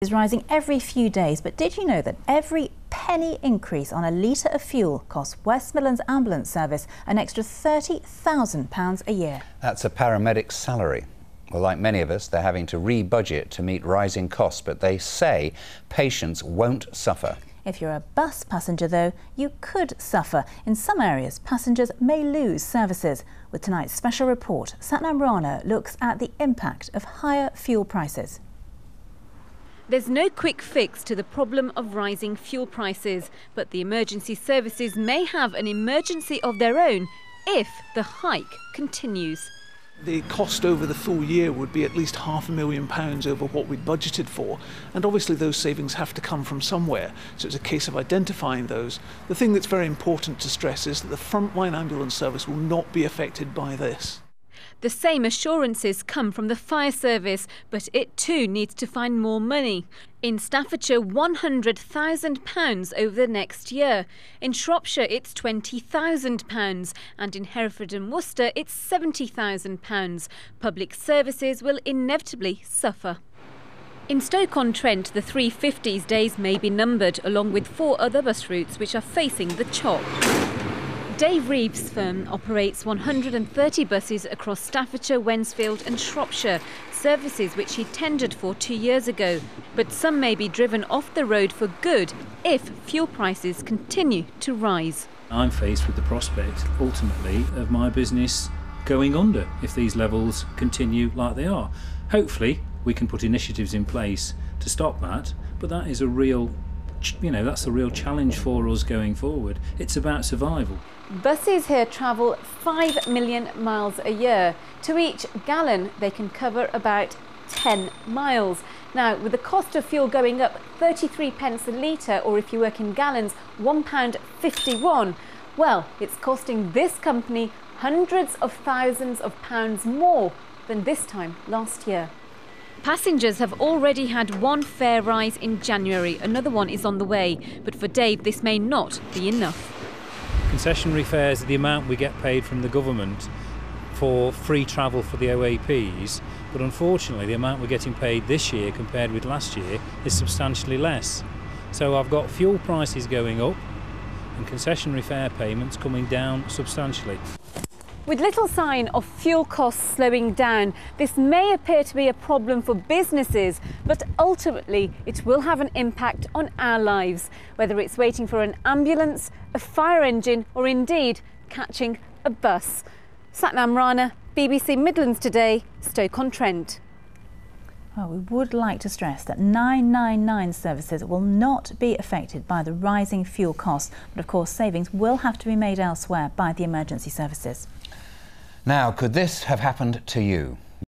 Is rising every few days, but did you know that every penny increase on a litre of fuel costs West Midlands Ambulance Service an extra £30,000 a year? That's a paramedic's salary. Well, like many of us, they're having to re-budget to meet rising costs, but they say patients won't suffer. If you're a bus passenger, though, you could suffer. In some areas, passengers may lose services. With tonight's special report, Satnam Rana looks at the impact of higher fuel prices. There's no quick fix to the problem of rising fuel prices, but the emergency services may have an emergency of their own if the hike continues. The cost over the full year would be at least £500,000 over what we'd budgeted for, and obviously those savings have to come from somewhere, so it's a case of identifying those. The thing that's very important to stress is that the frontline ambulance service will not be affected by this. The same assurances come from the fire service, but it too needs to find more money. In Staffordshire, £100,000 over the next year. In Shropshire, it's £20,000, and in Hereford and Worcester, it's £70,000. Public services will inevitably suffer. In Stoke-on-Trent, the 350s days may be numbered, along with 4 other bus routes which are facing the chop. David Reeves' firm operates 130 buses across Staffordshire, Wednesfield and Shropshire, services which he tendered for 2 years ago. But some may be driven off the road for good if fuel prices continue to rise. I'm faced with the prospect, ultimately, of my business going under if these levels continue like they are. Hopefully, we can put initiatives in place to stop that, but that is a real that's a real challenge for us going forward. It's about survival. Buses here travel 5 million miles a year. To each gallon, they can cover about 10 miles. Now, with the cost of fuel going up 33 pence a litre, or if you work in gallons, £1.51, well, it's costing this company hundreds of thousands of pounds more than this time last year. Passengers have already had one fare rise in January. Another one is on the way. But for Dave, this may not be enough. Concessionary fares are the amount we get paid from the government for free travel for the OAPs, but unfortunately the amount we're getting paid this year compared with last year is substantially less. So I've got fuel prices going up and concessionary fare payments coming down substantially. With little sign of fuel costs slowing down, this may appear to be a problem for businesses, but ultimately it will have an impact on our lives, whether it's waiting for an ambulance, a fire engine, or indeed catching a bus. Satnam Rana, BBC Midlands Today, Stoke-on-Trent. Well, we would like to stress that 999 services will not be affected by the rising fuel costs, but of course savings will have to be made elsewhere by the emergency services. Now, could this have happened to you?